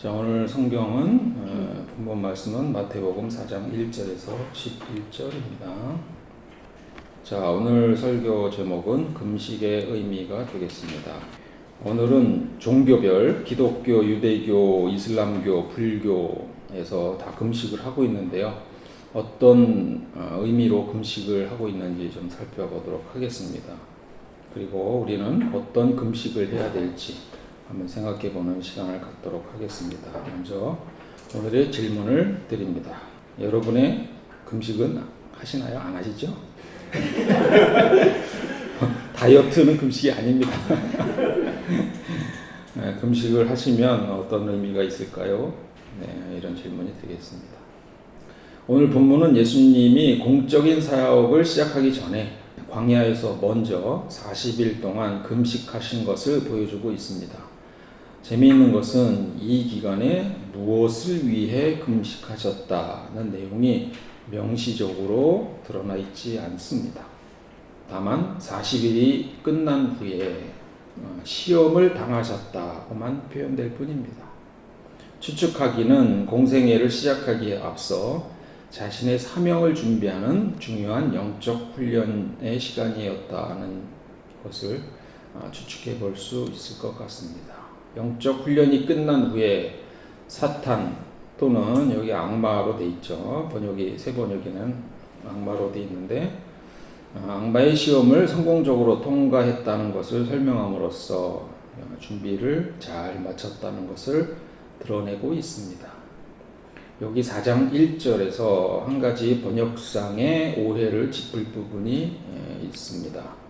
자, 오늘 성경은 본문 말씀은 마태복음 4장 1절에서 11절입니다. 자, 오늘 설교 제목은 금식의 의미가 되겠습니다. 오늘은 종교별 기독교, 유대교, 이슬람교, 불교에서 다 금식을 하고 있는데요. 어떤 의미로 금식을 하고 있는지 좀 살펴보도록 하겠습니다. 그리고 우리는 어떤 금식을 해야 될지 한번 생각해보는 시간을 갖도록 하겠습니다. 먼저 오늘의 질문을 드립니다. 여러분의 금식은 하시나요? 안 하시죠? 다이어트는 금식이 아닙니다. 금식을 하시면 어떤 의미가 있을까요? 네, 이런 질문이 되겠습니다. 오늘 본문은 예수님이 공적인 사역을 시작하기 전에 광야에서 먼저 40일 동안 금식하신 것을 보여주고 있습니다. 재미있는 것은 이 기간에 무엇을 위해 금식하셨다는 내용이 명시적으로 드러나 있지 않습니다. 다만 40일이 끝난 후에 시험을 당하셨다고만 표현될 뿐입니다. 추측하기는 공생애를 시작하기에 앞서 자신의 사명을 준비하는 중요한 영적 훈련의 시간이었다는 것을 추측해 볼 수 있을 것 같습니다. 영적 훈련이 끝난 후에 사탄 또는 여기 악마로 돼 있죠. 번역이 새 번역에는 악마로 돼 있는데 악마의 시험을 성공적으로 통과했다는 것을 설명함으로써 준비를 잘 마쳤다는 것을 드러내고 있습니다. 여기 4장 1절에서 한 가지 번역상의 오해를 짚을 부분이 있습니다.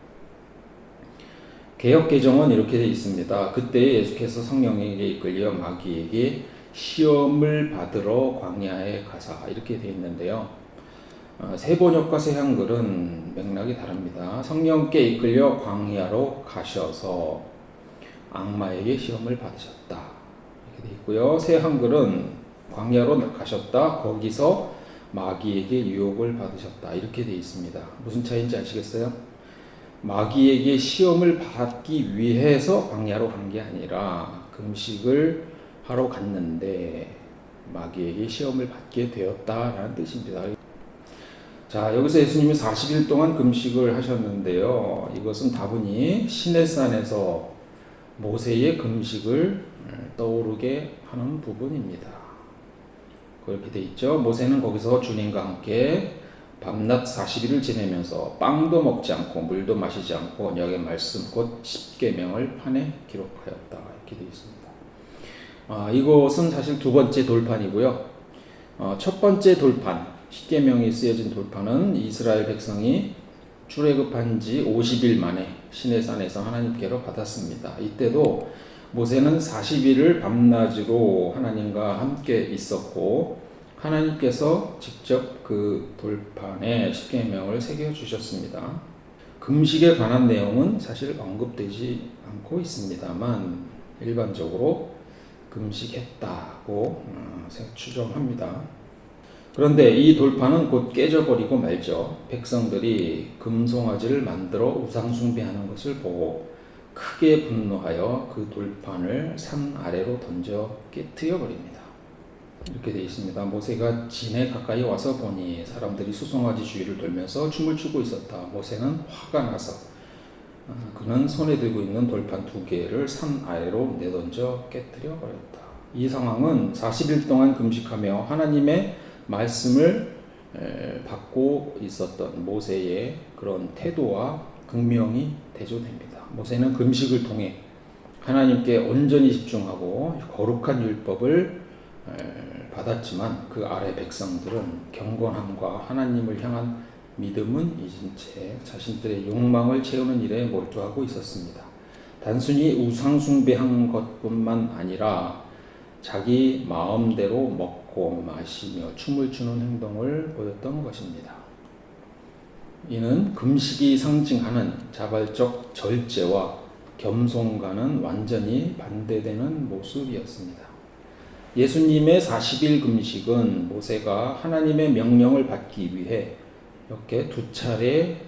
개역개정은 이렇게 되어 있습니다. 그때 예수께서 성령에게 이끌려 마귀에게 시험을 받으러 광야에 가사 이렇게 되어 있는데요. 새 번역과 새 한글은 맥락이 다릅니다. 성령께 이끌려 광야로 가셔서 악마에게 시험을 받으셨다 이렇게 되어 있고요. 새 한글은 광야로 가셨다 거기서 마귀에게 유혹을 받으셨다 이렇게 되어 있습니다. 무슨 차이인지 아시겠어요? 마귀에게 시험을 받기 위해서 광야로 간 게 아니라 금식을 하러 갔는데 마귀에게 시험을 받게 되었다라는 뜻입니다. 자, 여기서 예수님이 40일 동안 금식을 하셨는데요. 이것은 다분히 시내산에서 모세의 금식을 떠오르게 하는 부분입니다. 그렇게 돼 있죠. 모세는 거기서 주님과 함께 밤낮 40일을 지내면서 빵도 먹지 않고 물도 마시지 않고 언약의 말씀 곧 십계명을 판에 기록하였다 이렇게 되어 있습니다. 이것은 사실 두 번째 돌판이고요. 첫 번째 돌판 십계명이 쓰여진 돌판은 이스라엘 백성이 출애굽한 지 50일 만에 시내산에서 하나님께로 받았습니다. 이때도 모세는 40일을 밤낮으로 하나님과 함께 있었고 하나님께서 직접 그 돌판에 십계명을 새겨주셨습니다. 금식에 관한 내용은 사실 언급되지 않고 있습니다만 일반적으로 금식했다고 추정합니다. 그런데 이 돌판은 곧 깨져버리고 말죠. 백성들이 금송아지를 만들어 우상숭배하는 것을 보고 크게 분노하여 그 돌판을 산 아래로 던져 깨트려 버립니다. 이렇게 되어 있습니다. 모세가 진에 가까이 와서 보니 사람들이 수송아지 주위를 돌면서 춤을 추고 있었다. 모세는 화가 나서 그는 손에 들고 있는 돌판 2개를 산 아래로 내던져 깨뜨려 버렸다. 이 상황은 40일 동안 금식하며 하나님의 말씀을 받고 있었던 모세의 그런 태도와 극명히 대조됩니다. 모세는 금식을 통해 하나님께 온전히 집중하고 거룩한 율법을 받았지만 그 아래 백성들은 경건함과 하나님을 향한 믿음은 잊은 채 자신들의 욕망을 채우는 일에 몰두하고 있었습니다. 단순히 우상 숭배한 것뿐만 아니라 자기 마음대로 먹고 마시며 춤을 추는 행동을 보였던 것입니다. 이는 금식이 상징하는 자발적 절제와 겸손과는 완전히 반대되는 모습이었습니다. 예수님의 40일 금식은 모세가 하나님의 명령을 받기 위해 이렇게 2차례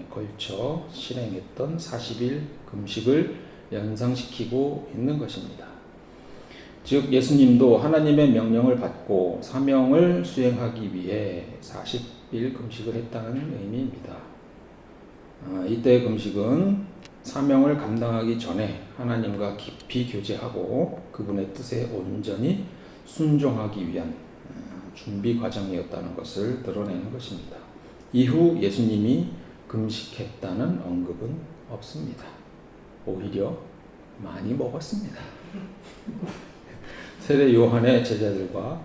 걸쳐 실행했던 40일 금식을 연상시키고 있는 것입니다. 즉 예수님도 하나님의 명령을 받고 사명을 수행하기 위해 40일 금식을 했다는 의미입니다. 이때의 금식은 사명을 감당하기 전에 하나님과 깊이 교제하고 그분의 뜻에 온전히 순종하기 위한 준비 과정이었다는 것을 드러내는 것입니다. 이후 예수님이 금식했다는 언급은 없습니다. 오히려 많이 먹었습니다. 세례 요한의 제자들과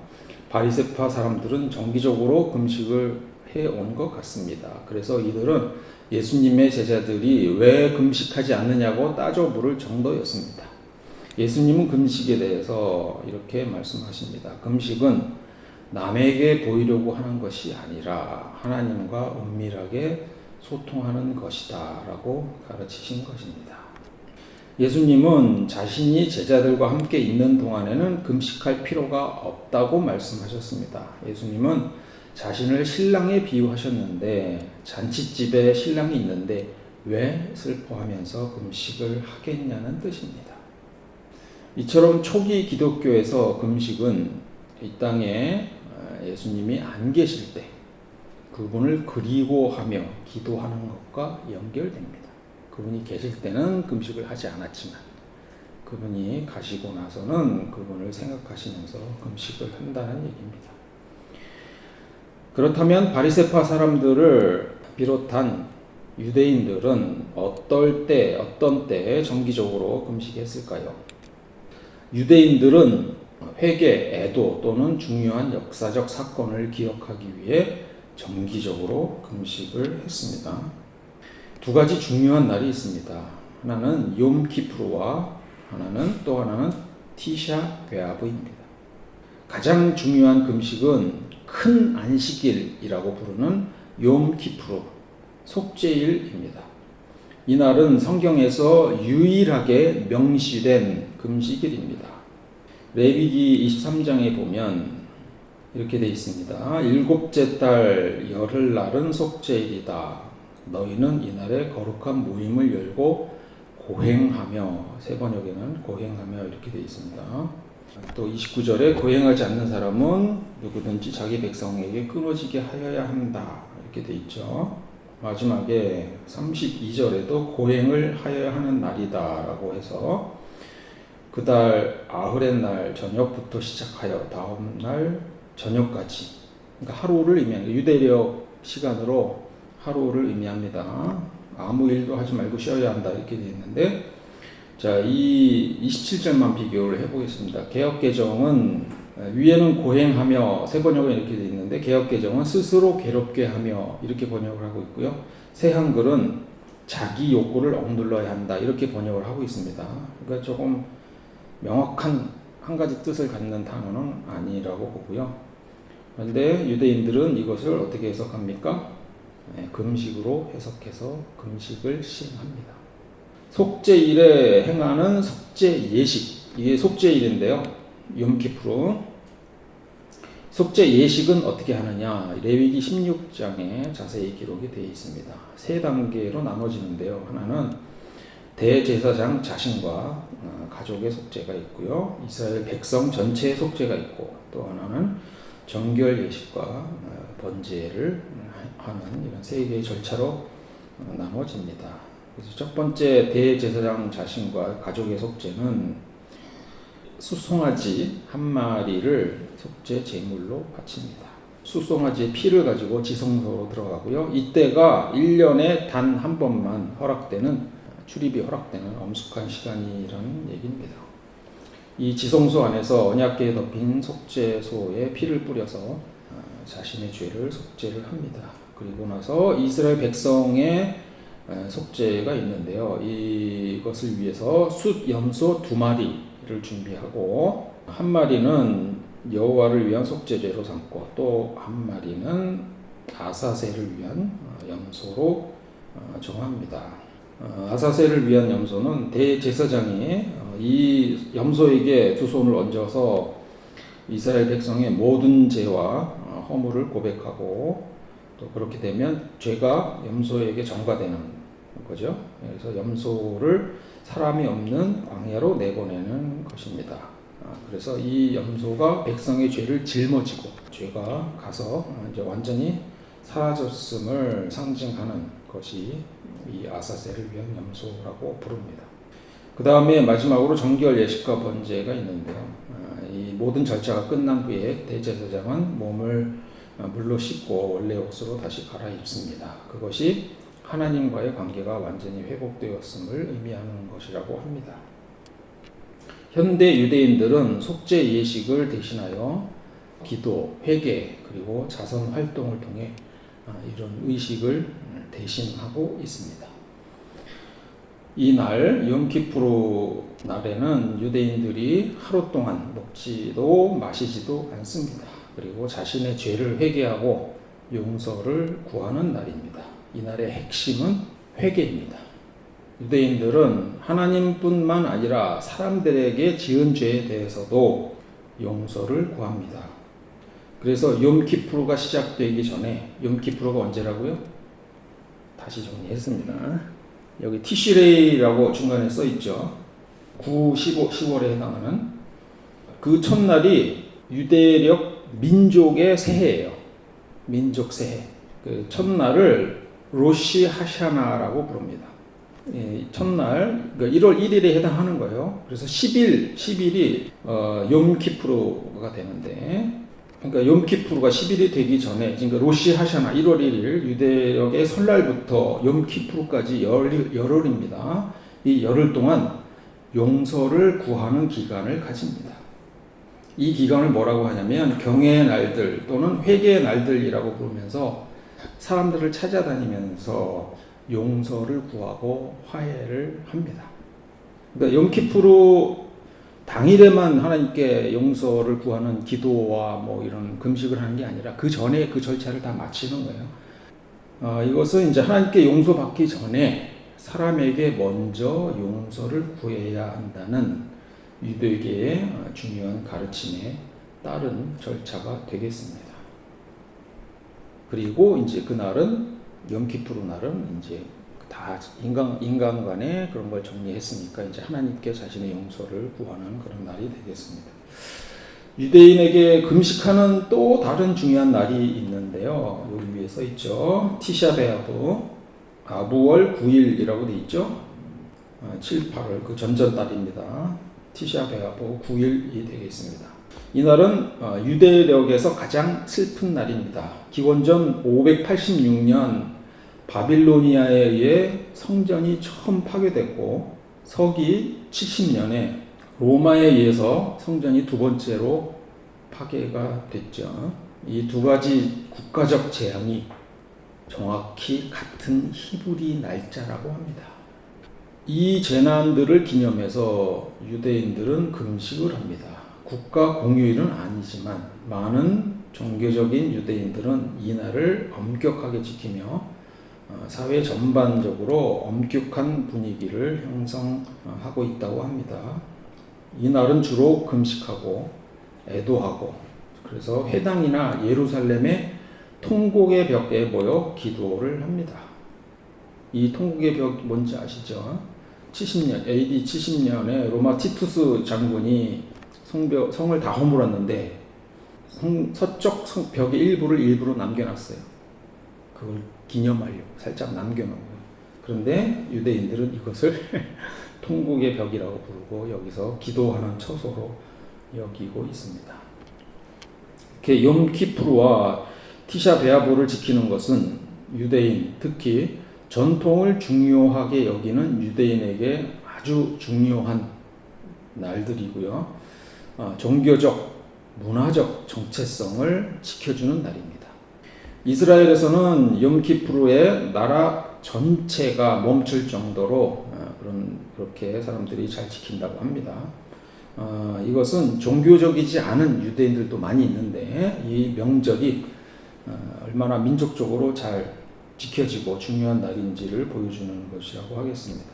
바리새파 사람들은 정기적으로 금식을 해온 것 같습니다. 그래서 이들은 예수님의 제자들이 왜 금식하지 않느냐고 따져 물을 정도였습니다. 예수님은 금식에 대해서 이렇게 말씀하십니다. 금식은 남에게 보이려고 하는 것이 아니라 하나님과 은밀하게 소통하는 것이다 라고 가르치신 것입니다. 예수님은 자신이 제자들과 함께 있는 동안에는 금식할 필요가 없다고 말씀하셨습니다. 예수님은 자신을 신랑에 비유하셨는데 잔칫집에 신랑이 있는데 왜 슬퍼하면서 금식을 하겠냐는 뜻입니다. 이처럼 초기 기독교에서 금식은 이 땅에 예수님이 안 계실 때 그분을 그리워하며 기도하는 것과 연결됩니다. 그분이 계실 때는 금식을 하지 않았지만 그분이 가시고 나서는 그분을 생각하시면서 금식을 한다는 얘기입니다. 그렇다면 바리새파 사람들을 비롯한 유대인들은 어떤 때에 정기적으로 금식했을까요? 유대인들은 회개, 애도 또는 중요한 역사적 사건을 기억하기 위해 정기적으로 금식을 했습니다. 두 가지 중요한 날이 있습니다. 하나는 욤키프루와 또 하나는 티샤 베아브입니다. 가장 중요한 금식은 큰 안식일이라고 부르는 욤키프루, 속죄일입니다. 이날은 성경에서 유일하게 명시된 금식일입니다. 레위기 23장에 보면 이렇게 되어 있습니다. 일곱째 달 열흘날은 속죄일이다. 너희는 이날에 거룩한 모임을 열고 고행하며, 세 번역에는 고행하며 이렇게 되어 있습니다. 또 29절에 고행하지 않는 사람은 누구든지 자기 백성에게 끊어지게 하여야 한다 이렇게 되어 있죠. 마지막에 32절에도 고행을 하여야 하는 날이다 라고 해서 그달 아흐렛 날 저녁부터 시작하여 다음 날 저녁까지, 그러니까 하루를 의미합니다. 유대력 시간으로 하루를 의미합니다. 아무 일도 하지 말고 쉬어야 한다 이렇게 되어 있는데, 자, 이 27절만 비교를 해보겠습니다. 개역개정은 위에는 고행하며, 세 번역은 이렇게 되어 있는데 개역개정은 스스로 괴롭게 하며 이렇게 번역을 하고 있고요. 새 한글은 자기 욕구를 억눌러야 한다 이렇게 번역을 하고 있습니다. 그러니까 조금 명확한 한 가지 뜻을 갖는 단어는 아니라고 보고요. 그런데 유대인들은 이것을 어떻게 해석합니까? 금식으로 해석해서 금식을 시행합니다. 속죄일에 행하는 속죄 예식, 이게 속죄일인데요. 욤키프루. 속죄 예식은 어떻게 하느냐? 레위기 16장에 자세히 기록이 되어 있습니다. 세 단계로 나눠지는데요. 하나는 대제사장 자신과 가족의 속죄가 있고요. 이스라엘 백성 전체의 속죄가 있고, 또 하나는 정결 예식과 번제를 하는 이런 세 개의 절차로 나눠집니다. 그래서 첫 번째 대제사장 자신과 가족의 속죄는 수송아지 한 마리를 속죄 제물로 바칩니다. 수송아지의 피를 가지고 지성소로 들어가고요. 이때가 1년에 단 한 번만 출입이 허락되는 엄숙한 시간이라는 얘기입니다. 이 지성소 안에서 언약궤에 덮인 속죄소에 피를 뿌려서 자신의 죄를 속죄를 합니다. 그리고 나서 이스라엘 백성의 속죄가 있는데요. 이것을 위해서 숫염소 2마리를 준비하고, 한 마리는 여호와를 위한 속죄제로 삼고 또 한 마리는 아사셀을 위한 염소로 정합니다. 아사셀을 위한 염소는 대제사장이 이 염소에게 두 손을 얹어서 이스라엘 백성의 모든 죄와 허물을 고백하고, 또 그렇게 되면 죄가 염소에게 전가되는 거죠. 그래서 염소를 사람이 없는 광야로 내보내는 것입니다. 그래서 이 염소가 백성의 죄를 짊어지고 죄가 가서 이제 완전히 사라졌음을 상징하는 것이 이 아사셀을 위한 염소라고 부릅니다. 그 다음에 마지막으로 정결 예식과 번제가 있는데요. 이 모든 절차가 끝난 후에 대제사장은 몸을 물로 씻고 원래 옷으로 다시 갈아입습니다. 그것이 하나님과의 관계가 완전히 회복되었음을 의미하는 것이라고 합니다. 현대 유대인들은 속죄 예식을 대신하여 기도, 회개, 그리고 자선 활동을 통해 이런 의식을 대신하고 있습니다. 이 날 욤키푸르 날에는 유대인들이 하루 동안 먹지도 마시지도 않습니다. 그리고 자신의 죄를 회개하고 용서를 구하는 날입니다. 이 날의 핵심은 회개입니다. 유대인들은 하나님뿐만 아니라 사람들에게 지은 죄에 대해서도 용서를 구합니다. 그래서 욤키푸르가 시작되기 전에, 욤키푸르가 언제라고요? 다시 정리했습니다. 여기 티시레이라고 중간에 써 있죠. 9, 10월에 해당하는 그 첫날이 유대력 민족의 새해예요. 민족 새해. 그 첫날을 로시 하샤나라고 부릅니다. 첫날, 그러니까 1월 1일에 해당하는 거예요. 그래서 10일이 욤키푸르가 되는데, 그러니까 욤키푸르가 10일이 되기 전에, 그러니까 로시 하샤나 1월 1일 유대력의 설날부터 욤키푸르까지 열흘입니다. 이 열흘 동안 용서를 구하는 기간을 가집니다. 이 기간을 뭐라고 하냐면 경외의 날들 또는 회개의 날들이라고 부르면서 사람들을 찾아다니면서 용서를 구하고 화해를 합니다. 그러니까 욤키푸르 당일에만 하나님께 용서를 구하는 기도와 뭐 이런 금식을 하는 게 아니라 그 전에 그 절차를 다 마치는 거예요. 이것은 이제 하나님께 용서받기 전에 사람에게 먼저 용서를 구해야 한다는 유대계의 중요한 가르침에 따른 절차가 되겠습니다. 그리고 이제 그날은 욤키푸르 날은 이제 다 인간 간의 그런 걸 정리했으니까 이제 하나님께 자신의 용서를 구하는 그런 날이 되겠습니다. 유대인에게 금식하는 또 다른 중요한 날이 있는데요. 여기 위에 써 있죠. 티샤베아브, 아부월 9일이라고 돼 있죠. 7, 8월 그 전전달입니다. 티샤베아브 9일이 되겠습니다. 이날은 유대력에서 가장 슬픈 날입니다. 기원전 586년 바빌로니아에 의해 성전이 처음 파괴됐고 서기 70년에 로마에 의해서 성전이 두 번째로 파괴가 됐죠. 이 두 가지 국가적 재앙이 정확히 같은 히브리 날짜라고 합니다. 이 재난들을 기념해서 유대인들은 금식을 합니다. 국가 공휴일은 아니지만 많은 종교적인 유대인들은 이 날을 엄격하게 지키며 사회 전반적으로 엄격한 분위기를 형성하고 있다고 합니다. 이 날은 주로 금식하고 애도하고 그래서 회당이나 예루살렘의 통곡의 벽에 모여 기도를 합니다. 이 통곡의 벽 뭔지 아시죠? 70년, AD 70년에 로마 티투스 장군이 성을 다 허물었는데 서쪽 벽의 일부를 남겨놨어요. 그걸 기념하려고 살짝 남겨놓은 거예요. 그런데 유대인들은 이것을 통곡의 벽이라고 부르고 여기서 기도하는 처소로 여기고 있습니다. 이렇게 욤키푸르와 티샤베아브를 지키는 것은 유대인, 특히 전통을 중요하게 여기는 유대인에게 아주 중요한 날들이고요. 종교적, 문화적 정체성을 지켜주는 날입니다. 이스라엘에서는 욤키푸르에 나라 전체가 멈출 정도로 그렇게 사람들이 잘 지킨다고 합니다. 이것은 종교적이지 않은 유대인들도 많이 있는데 이 명절이 얼마나 민족적으로 잘 지켜지고 중요한 날인지를 보여주는 것이라고 하겠습니다.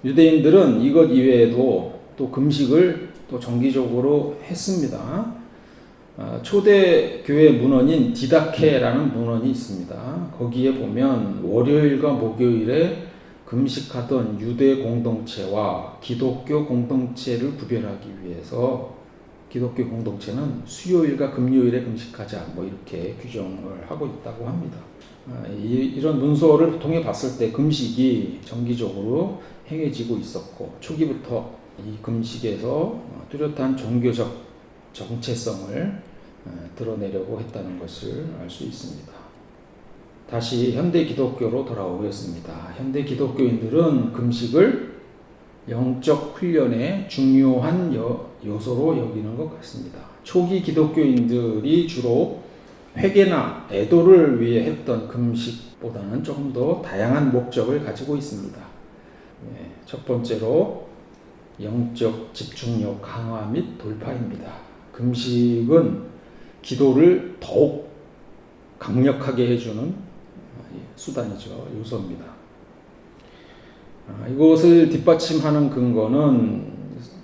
유대인들은 이것 이외에도 또 금식을 또 정기적으로 했습니다. 초대 교회 문헌인 디다케라는 문헌이 있습니다. 거기에 보면 월요일과 목요일에 금식하던 유대 공동체와 기독교 공동체를 구별하기 위해서 기독교 공동체는 수요일과 금요일에 금식하자 뭐 이렇게 규정을 하고 있다고 합니다. 이런 문서를 통해 봤을 때 금식이 정기적으로 행해지고 있었고 초기부터 이 금식에서 뚜렷한 종교적 정체성을 드러내려고 했다는 것을 알 수 있습니다. 다시 현대 기독교로 돌아오겠습니다. 현대 기독교인들은 금식을 영적 훈련의 중요한 요소로 여기는 것 같습니다. 초기 기독교인들이 주로 회개나 애도를 위해 했던 금식보다는 조금 더 다양한 목적을 가지고 있습니다. 첫 번째로 영적 집중력 강화 및 돌파입니다. 금식은 기도를 더욱 강력하게 해주는 수단이죠. 요소입니다. 이것을 뒷받침하는 근거는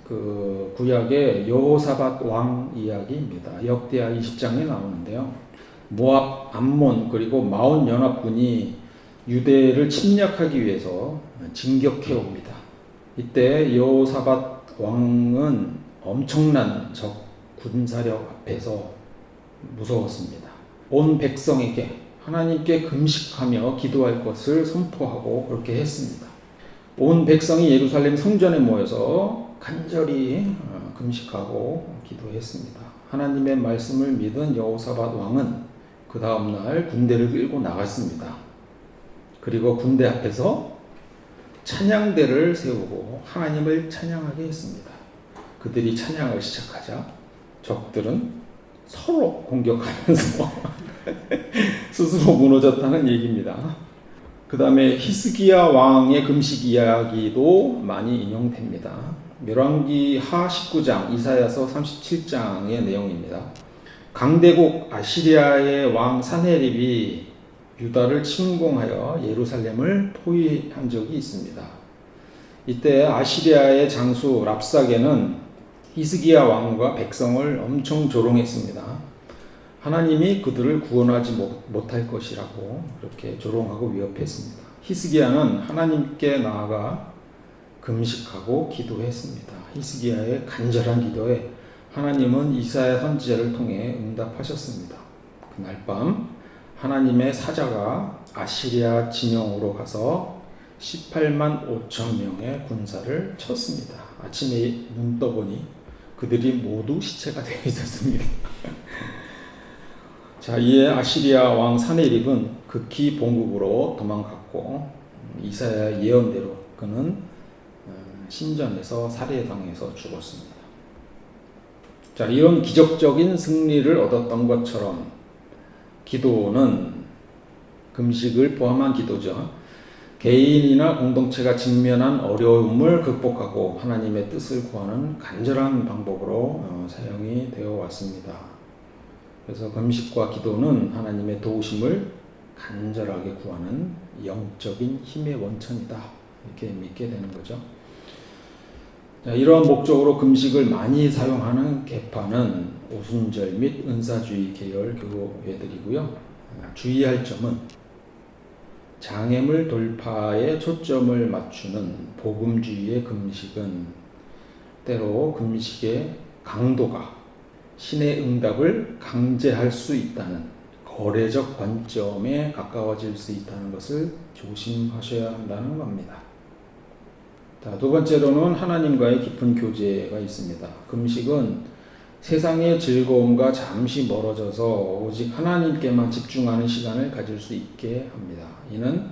그 구약의 여호사밧 왕 이야기입니다. 역대하 20장에 나오는데요. 모압, 암몬 그리고 마온 연합군이 유대를 침략하기 위해서 진격해 옵니다. 이때 여호사밧 왕은 엄청난 적 군사력 앞에서 무서웠습니다. 온 백성에게 하나님께 금식하며 기도할 것을 선포하고 그렇게 했습니다. 온 백성이 예루살렘 성전에 모여서 간절히 금식하고 기도했습니다. 하나님의 말씀을 믿은 여호사밧 왕은 그 다음날 군대를 끌고 나갔습니다. 그리고 군대 앞에서 찬양대를 세우고 하나님을 찬양하게 했습니다. 그들이 찬양을 시작하자 적들은 서로 공격하면서 스스로 무너졌다는 얘기입니다. 그 다음에 히스기야 왕의 금식 이야기도 많이 인용됩니다. 열왕기 하 19장, 이사야서 37장의 내용입니다. 강대국 아시리아의 왕 사네립이 유다를 침공하여 예루살렘을 포위한 적이 있습니다. 이때 아시리아의 장수 랍사게는 히스기야 왕과 백성을 엄청 조롱했습니다. 하나님이 그들을 구원하지 못할 것이라고 그렇게 조롱하고 위협했습니다. 히스기야는 하나님께 나아가 금식하고 기도했습니다. 히스기야의 간절한 기도에 하나님은 이사야 선지자를 통해 응답하셨습니다. 그날 밤 하나님의 사자가 아시리아 진영으로 가서 18만 5천 명의 군사를 쳤습니다. 아침에 눈 떠보니 그들이 모두 시체가 되어 있었습니다. 자, 이에 아시리아 왕 사네립은 극히 본국으로 도망갔고 이사야 예언대로 그는 신전에서 살해당해서 죽었습니다. 자, 이런 기적적인 승리를 얻었던 것처럼 기도는 금식을 포함한 기도죠. 개인이나 공동체가 직면한 어려움을 극복하고 하나님의 뜻을 구하는 간절한 방법으로 사용이 되어 왔습니다. 그래서 금식과 기도는 하나님의 도우심을 간절하게 구하는 영적인 힘의 원천이다. 이렇게 믿게 되는 거죠. 자, 이러한 목적으로 금식을 많이 사용하는 계파는 오순절 및 은사주의 계열 교회들이고요. 주의할 점은 장애물 돌파에 초점을 맞추는 복음주의의 금식은 때로 금식의 강도가 신의 응답을 강제할 수 있다는 거래적 관점에 가까워질 수 있다는 것을 조심하셔야 한다는 겁니다. 자, 두 번째로는 하나님과의 깊은 교제가 있습니다. 금식은 세상의 즐거움과 잠시 멀어져서 오직 하나님께만 집중하는 시간을 가질 수 있게 합니다. 이는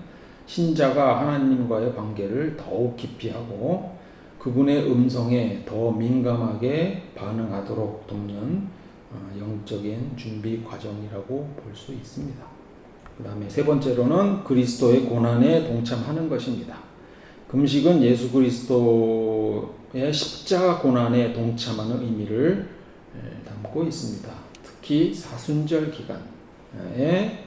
신자가 하나님과의 관계를 더욱 깊이 하고 그분의 음성에 더 민감하게 반응하도록 돕는 영적인 준비 과정이라고 볼 수 있습니다. 그 다음에 세 번째로는 그리스도의 고난에 동참하는 것입니다. 금식은 예수 그리스도의 십자가 고난에 동참하는 의미를 담고 있습니다. 특히 사순절 기간에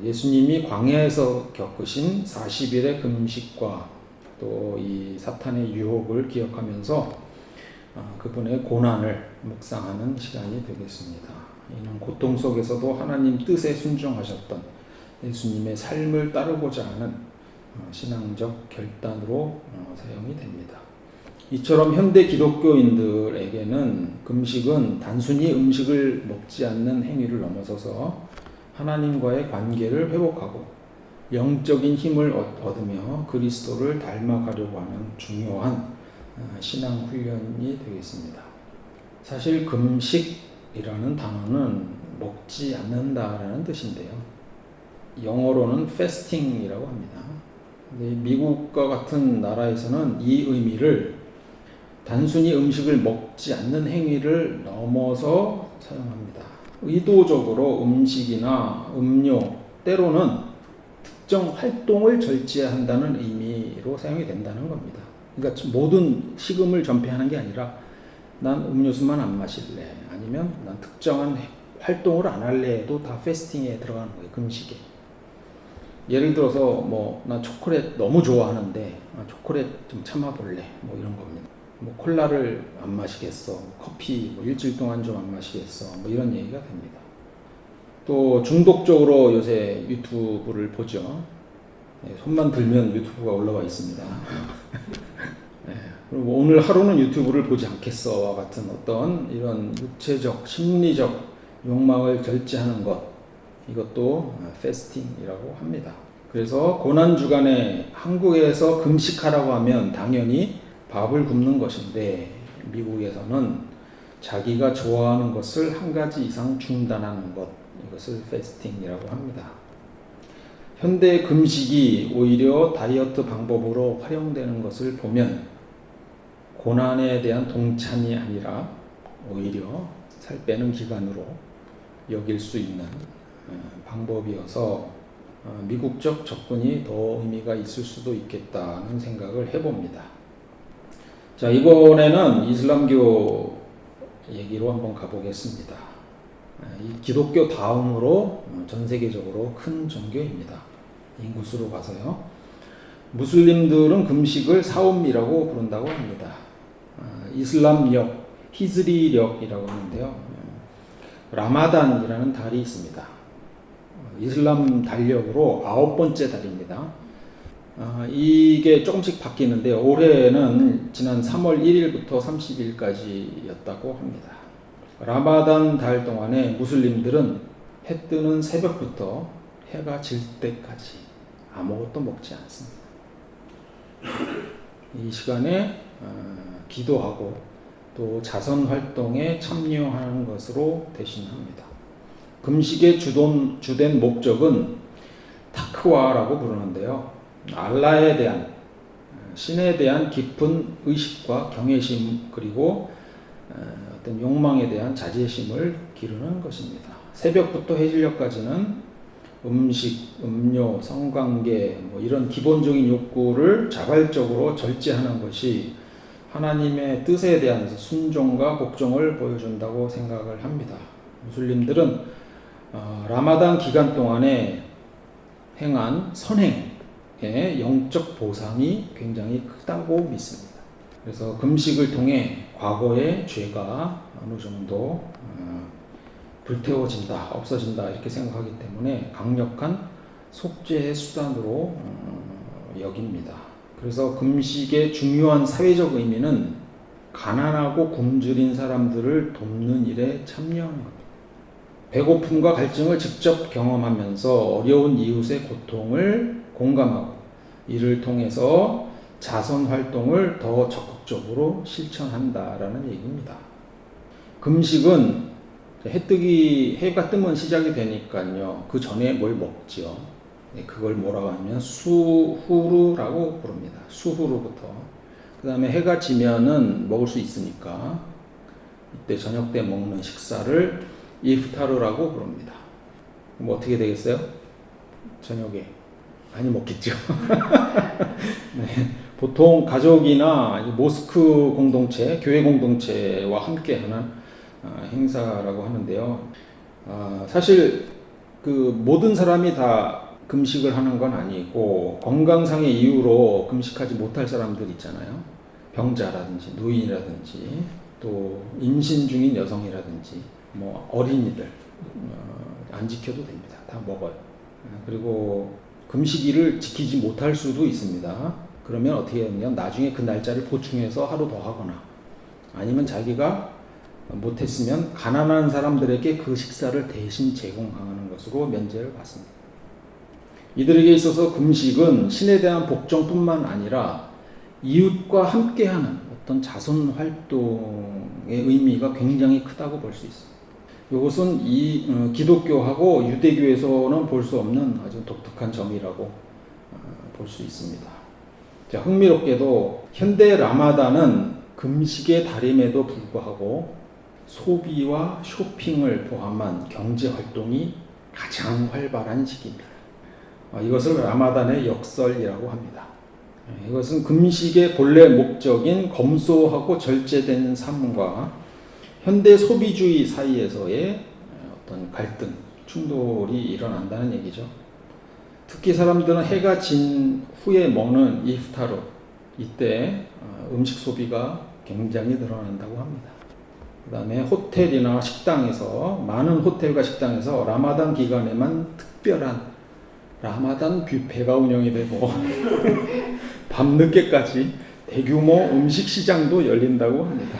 예수님이 광야에서 겪으신 40일의 금식과 또 이 사탄의 유혹을 기억하면서 그분의 고난을 묵상하는 시간이 되겠습니다. 이는 고통 속에서도 하나님 뜻에 순종하셨던 예수님의 삶을 따르고자 하는 신앙적 결단으로 사용이 됩니다. 이처럼 현대 기독교인들에게는 금식은 단순히 음식을 먹지 않는 행위를 넘어서서 하나님과의 관계를 회복하고 영적인 힘을 얻으며 그리스도를 닮아가려고 하는 중요한 신앙 훈련이 되겠습니다. 사실 금식이라는 단어는 먹지 않는다라는 뜻인데요. 영어로는 fasting이라고 합니다. 근데 미국과 같은 나라에서는 이 의미를 단순히 음식을 먹지 않는 행위를 넘어서 사용합니다. 의도적으로 음식이나 음료, 때로는 특정 활동을 절제한다는 의미로 사용이 된다는 겁니다. 그러니까 모든 식음을 전폐하는 게 아니라 난 음료수만 안 마실래, 아니면 난 특정한 활동을 안 할래도 다 패스팅에 들어가는 거예요. 금식에. 예를 들어서 나 초콜릿 너무 좋아하는데 초콜릿 좀 참아볼래, 이런 겁니다. 콜라를 안 마시겠어, 커피 일주일 동안 좀 안 마시겠어, 이런 얘기가 됩니다. 또 중독적으로 요새 유튜브를 보죠. 손만 들면 유튜브가 올라와 있습니다. 그리고 오늘 하루는 유튜브를 보지 않겠어와 같은 어떤 이런 육체적, 심리적 욕망을 절제하는 것, 이것도 패스팅이라고 합니다. 그래서 고난주간에 한국에서 금식하라고 하면 당연히 밥을 굶는 것인데, 미국에서는 자기가 좋아하는 것을 한 가지 이상 중단하는 것, 이것을 패스팅이라고 합니다. 현대 금식이 오히려 다이어트 방법으로 활용되는 것을 보면 고난에 대한 동참이 아니라 오히려 살 빼는 기간으로 여길 수 있는 방법이어서 미국적 접근이 더 의미가 있을 수도 있겠다는 생각을 해봅니다. 자, 이번에는 이슬람교 얘기로 한번 가보겠습니다. 이 기독교 다음으로 전 세계적으로 큰 종교입니다. 인구수로 봐서요. 무슬림들은 금식을 사움이라고 부른다고 합니다. 이슬람력, 히즈리력이라고 하는데요. 라마단이라는 달이 있습니다. 이슬람 달력으로 9번째 달입니다. 이게 조금씩 바뀌는데요. 올해는 지난 3월 1일부터 30일까지였다고 합니다. 라마단 달 동안에 무슬림들은 해 뜨는 새벽부터 해가 질 때까지 아무것도 먹지 않습니다. 이 시간에 기도하고 또 자선 활동에 참여하는 것으로 대신합니다. 금식의 주된 목적은 타크와라고 부르는데요. 알라에 대한, 신에 대한 깊은 의식과 경외심, 그리고 어떤 욕망에 대한 자제심을 기르는 것입니다. 새벽부터 해질녘까지는 음식, 음료, 성관계 이런 기본적인 욕구를 자발적으로 절제하는 것이 하나님의 뜻에 대한 순종과 복종을 보여준다고 생각을 합니다. 무슬림들은 라마단 기간 동안에 행한 선행의 영적 보상이 굉장히 크다고 믿습니다. 그래서 금식을 통해 과거의 죄가 어느 정도 불태워진다, 없어진다 이렇게 생각하기 때문에 강력한 속죄의 수단으로 여깁니다. 그래서 금식의 중요한 사회적 의미는 가난하고 굶주린 사람들을 돕는 일에 참여하는 겁니다. 배고픔과 갈증을 직접 경험하면서 어려운 이웃의 고통을 공감하고 이를 통해서 자선 활동을 더 적극적으로 실천한다라는 얘기입니다. 금식은 해가 뜨면 시작이 되니까요. 그 전에 뭘 먹죠. 그걸 뭐라고 하면 수후루라고 부릅니다. 수후루부터. 그 다음에 해가 지면은 먹을 수 있으니까 이때 저녁 때 먹는 식사를 이프타르라고 부릅니다. 어떻게 되겠어요? 저녁에 많이 먹겠죠. 네, 보통 가족이나 모스크 공동체, 교회 공동체와 함께하는 행사라고 하는데요. 사실 그 모든 사람이 다 금식을 하는 건 아니고 건강상의 이유로 금식하지 못할 사람들 있잖아요. 병자라든지 노인이라든지 또 임신 중인 여성이라든지 어린이들 안 지켜도 됩니다. 다 먹어요. 그리고 금식일을 지키지 못할 수도 있습니다. 그러면 어떻게 하냐면 나중에 그 날짜를 보충해서 하루 더 하거나 아니면 자기가 못했으면 가난한 사람들에게 그 식사를 대신 제공하는 것으로 면제를 받습니다. 이들에게 있어서 금식은 신에 대한 복종뿐만 아니라 이웃과 함께하는 어떤 자선 활동의 의미가 굉장히 크다고 볼 수 있습니다. 이것은 기독교하고 유대교에서는 볼 수 없는 아주 독특한 점이라고 볼 수 있습니다. 자, 흥미롭게도 현대 라마단은 금식의 달임에도 불구하고 소비와 쇼핑을 포함한 경제 활동이 가장 활발한 시기입니다. 이것을 라마단의 역설이라고 합니다. 이것은 금식의 본래 목적인 검소하고 절제된 삶과 현대 소비주의 사이에서의 어떤 갈등, 충돌이 일어난다는 얘기죠. 특히 사람들은 해가 진 후에 먹는 이프타르, 이때 음식 소비가 굉장히 늘어난다고 합니다. 그 다음에 호텔이나 식당에서, 많은 호텔과 식당에서 라마단 기간에만 특별한 라마단 뷔페가 운영이 되고 밤늦게까지 대규모 음식 시장도 열린다고 합니다.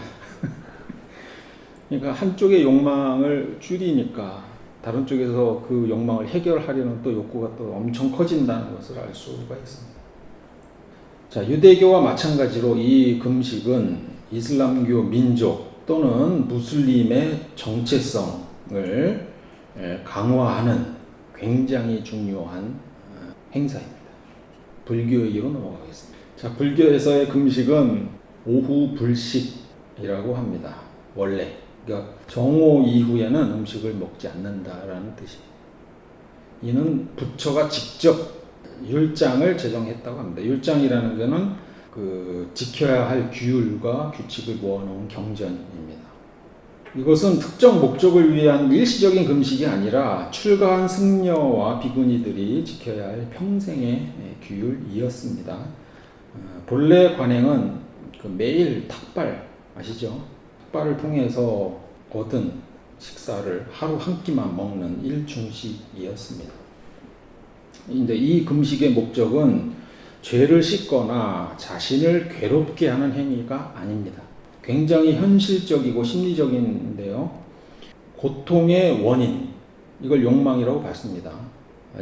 그러니까 한쪽의 욕망을 줄이니까 다른 쪽에서 그 욕망을 해결하려는 또 욕구가 또 엄청 커진다는 것을 알 수가 있습니다. 자, 유대교와 마찬가지로 이 금식은 이슬람교 민족 또는 무슬림의 정체성을 강화하는 굉장히 중요한 행사입니다. 불교 얘기로 넘어가겠습니다. 자, 불교에서의 금식은 오후 불식이라고 합니다. 원래. 그러니까 정오 이후에는 음식을 먹지 않는다라는 뜻입니다. 이는 부처가 직접 율장을 제정했다고 합니다. 율장이라는 것은 그 지켜야 할 규율과 규칙을 모아놓은 경전입니다. 이것은 특정 목적을 위한 일시적인 금식이 아니라 출가한 승려와 비구니들이 지켜야 할 평생의 규율이었습니다. 본래 관행은 그 매일 탁발 아시죠? 탁발을 통해서 얻은 식사를 하루 한 끼만 먹는 일중식이었습니다. 근데 이 금식의 목적은 죄를 씻거나 자신을 괴롭게 하는 행위가 아닙니다. 굉장히 현실적이고 심리적인데요. 고통의 원인, 이걸 욕망이라고 봤습니다.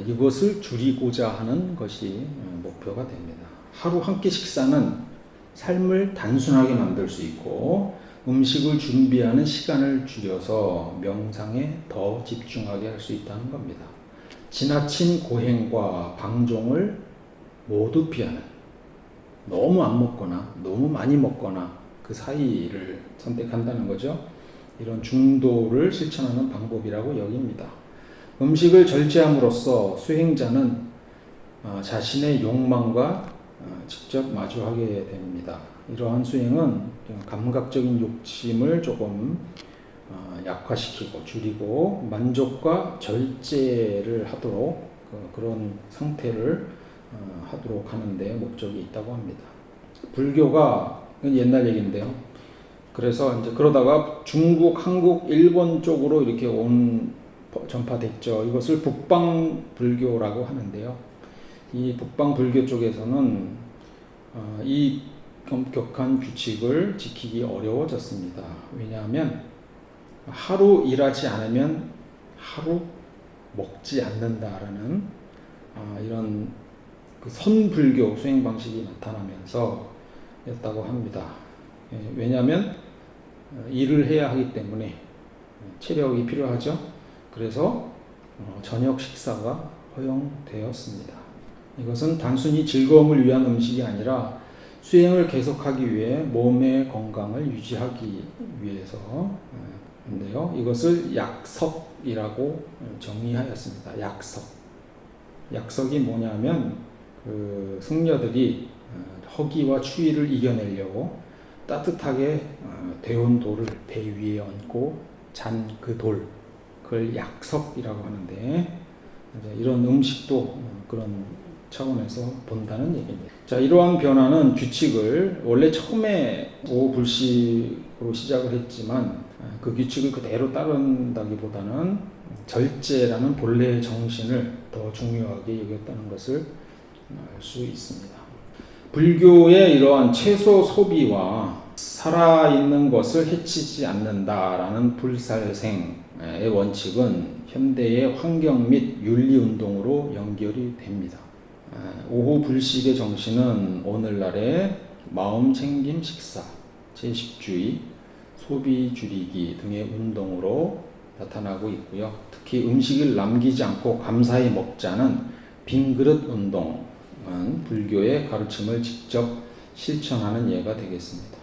이것을 줄이고자 하는 것이 목표가 됩니다. 하루 한 끼 식사는 삶을 단순하게 만들 수 있고 음식을 준비하는 시간을 줄여서 명상에 더 집중하게 할 수 있다는 겁니다. 지나친 고행과 방종을 모두 피하는, 너무 안 먹거나 너무 많이 먹거나 그 사이를 선택한다는 거죠. 이런 중도를 실천하는 방법이라고 여깁니다. 음식을 절제함으로써 수행자는 자신의 욕망과 직접 마주하게 됩니다. 이러한 수행은 감각적인 욕심을 조금 약화시키고 줄이고 만족과 절제를 하도록 그런 상태를 하도록 하는 데 목적이 있다고 합니다. 불교가 옛날 얘기인데요. 그래서 이제 그러다가 중국, 한국, 일본 쪽으로 이렇게 전파됐죠. 이것을 북방 불교라고 하는데요. 이 북방 불교 쪽에서는 이 엄격한 규칙을 지키기 어려워졌습니다. 왜냐하면 하루 일하지 않으면 하루 먹지 않는다라는 이런 그 선불교 수행 방식이 나타나면서 였다고 합니다. 왜냐하면 일을 해야 하기 때문에 체력이 필요하죠. 그래서 저녁 식사가 허용되었습니다. 이것은 단순히 즐거움을 위한 음식이 아니라 수행을 계속하기 위해 몸의 건강을 유지하기 위해서인데요. 이것을 약석이라고 정의하였습니다. 약석이 뭐냐면 그 승려들이 허기와 추위를 이겨내려고 따뜻하게 데운 돌을 배 위에 얹고 잔 그 돌, 그걸 약석이라고 하는데 이런 음식도 그런 차원에서 본다는 얘기입니다. 자, 이러한 변화는 규칙을 원래 처음에 오불식으로 시작을 했지만 그 규칙을 그대로 따른다기보다는 절제라는 본래의 정신을 더 중요하게 여겼다는 것을 알 수 있습니다. 불교의 이러한 채소 소비와 살아있는 것을 해치지 않는다라는 불살생의 원칙은 현대의 환경 및 윤리운동으로 연결이 됩니다. 오후 불식의 정신은 오늘날의 마음 챙김 식사, 채식주의, 소비 줄이기 등의 운동으로 나타나고 있고요. 특히 음식을 남기지 않고 감사히 먹자는 빈그릇 운동은 불교의 가르침을 직접 실천하는 예가 되겠습니다.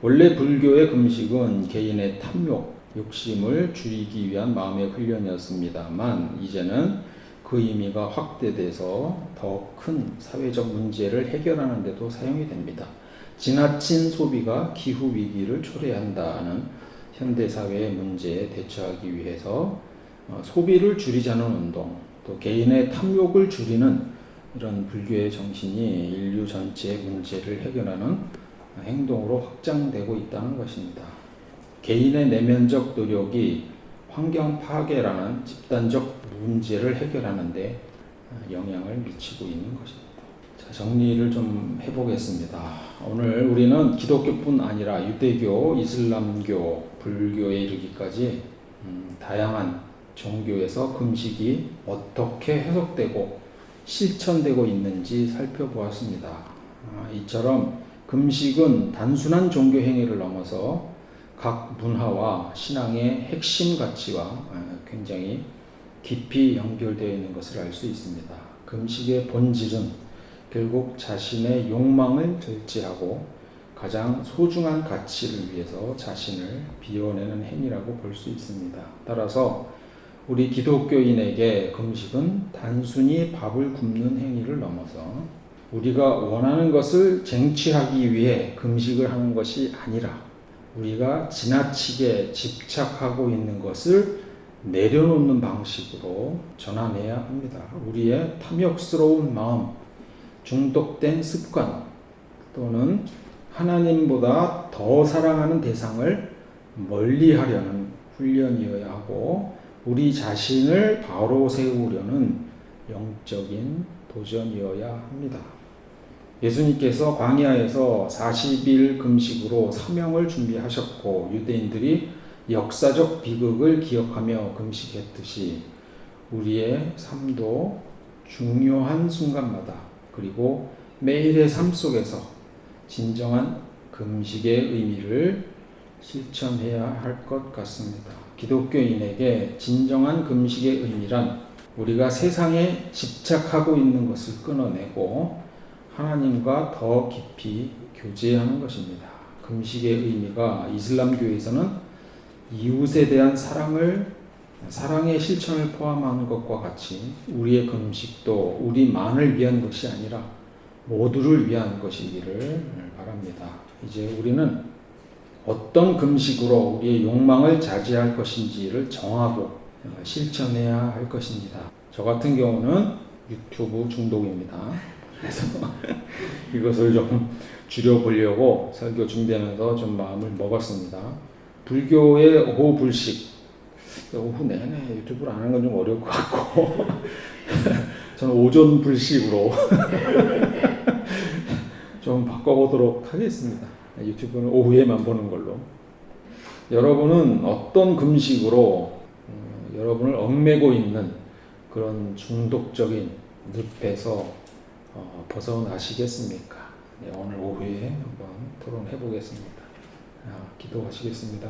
원래 불교의 금식은 개인의 탐욕, 욕심을 줄이기 위한 마음의 훈련이었습니다만 이제는 그 의미가 확대돼서 더 큰 사회적 문제를 해결하는 데도 사용이 됩니다. 지나친 소비가 기후 위기를 초래한다는 현대사회의 문제에 대처하기 위해서 소비를 줄이자는 운동, 또 개인의 탐욕을 줄이는 이런 불교의 정신이 인류 전체의 문제를 해결하는 행동으로 확장되고 있다는 것입니다. 개인의 내면적 노력이 환경 파괴라는 집단적 문제를 해결하는 데 영향을 미치고 있는 것입니다. 자, 정리를 좀 해보겠습니다. 오늘 우리는 기독교뿐 아니라 유대교, 이슬람교, 불교에 이르기까지 다양한 종교에서 금식이 어떻게 해석되고 실천되고 있는지 살펴보았습니다. 이처럼 금식은 단순한 종교 행위를 넘어서 각 문화와 신앙의 핵심 가치와 굉장히 깊이 연결되어 있는 것을 알 수 있습니다. 금식의 본질은 결국 자신의 욕망을 절제하고 가장 소중한 가치를 위해서 자신을 비워내는 행위라고 볼 수 있습니다. 따라서 우리 기독교인에게 금식은 단순히 밥을 굶는 행위를 넘어서 우리가 원하는 것을 쟁취하기 위해 금식을 하는 것이 아니라 우리가 지나치게 집착하고 있는 것을 내려놓는 방식으로 전환해야 합니다. 우리의 탐욕스러운 마음, 중독된 습관 또는 하나님보다 더 사랑하는 대상을 멀리하려는 훈련이어야 하고 우리 자신을 바로 세우려는 영적인 도전이어야 합니다. 예수님께서 광야에서 40일 금식으로 사명을 준비하셨고 유대인들이 역사적 비극을 기억하며 금식했듯이 우리의 삶도 중요한 순간마다 그리고 매일의 삶 속에서 진정한 금식의 의미를 실천해야 할 것 같습니다. 기독교인에게 진정한 금식의 의미란 우리가 세상에 집착하고 있는 것을 끊어내고 하나님과 더 깊이 교제하는 것입니다. 금식의 의미가 이슬람교에서는 이웃에 대한 사랑의 실천을 포함하는 것과 같이 우리의 금식도 우리만을 위한 것이 아니라 모두를 위한 것이기를 바랍니다. 이제 우리는 어떤 금식으로 우리의 욕망을 자제할 것인지를 정하고 실천해야 할 것입니다. 저 같은 경우는 유튜브 중독입니다. 그래서 이것을 좀 줄여보려고 설교 준비하면서 좀 마음을 먹었습니다. 불교의 오후 불식, 오후 내내 유튜브를 안 하는 건 좀 어려울 것 같고 저는 오전 불식으로 좀 바꿔보도록 하겠습니다. 유튜브는 오후에만 보는 걸로. 여러분은 어떤 금식으로 여러분을 얽매고 있는 그런 중독적인 늪에서 벗어나시겠습니까? 네, 오늘 오후에 한번 토론해 보겠습니다. 기도하시겠습니다.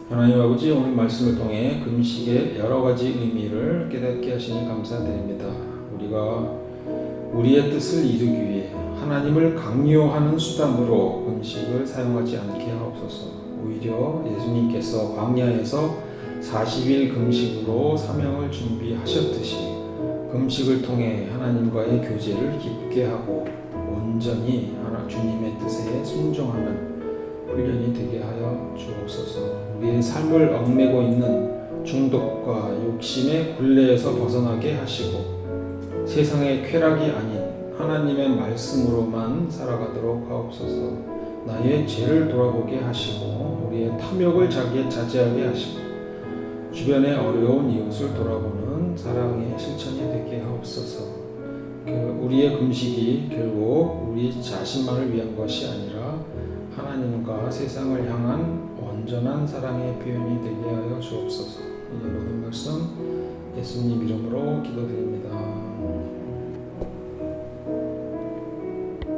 하나님 아버지, 오늘 말씀을 통해 금식의 여러 가지 의미를 깨닫게 하시니 감사드립니다. 우리가 우리의 뜻을 이루기 위해 하나님을 강요하는 수단으로 금식을 사용하지 않게 하옵소서. 오히려 예수님께서 광야에서 40일 금식으로 사명을 준비하셨듯이 금식을 통해 하나님과의 교제를 깊게 하고 온전히 주님의 뜻에 순종하는 훈련이 되게 하여 주옵소서. 우리의 삶을 얽매고 있는 중독과 욕심의 굴레에서 벗어나게 하시고 세상의 쾌락이 아닌 하나님의 말씀으로만 살아가도록 하옵소서. 나의 죄를 돌아보게 하시고 우리의 탐욕을 자제하게 하시고 주변의 어려운 이웃을 돌아보는 사랑의 실천이 되게 하옵소서. 우리의 금식이 결국 우리 자신만을 위한 것이 아니라 하나님과 세상을 향한 온전한 사랑의 표현이 되게 하여 주옵소서. 이 모든 말씀 예수님 이름으로 기도드립니다.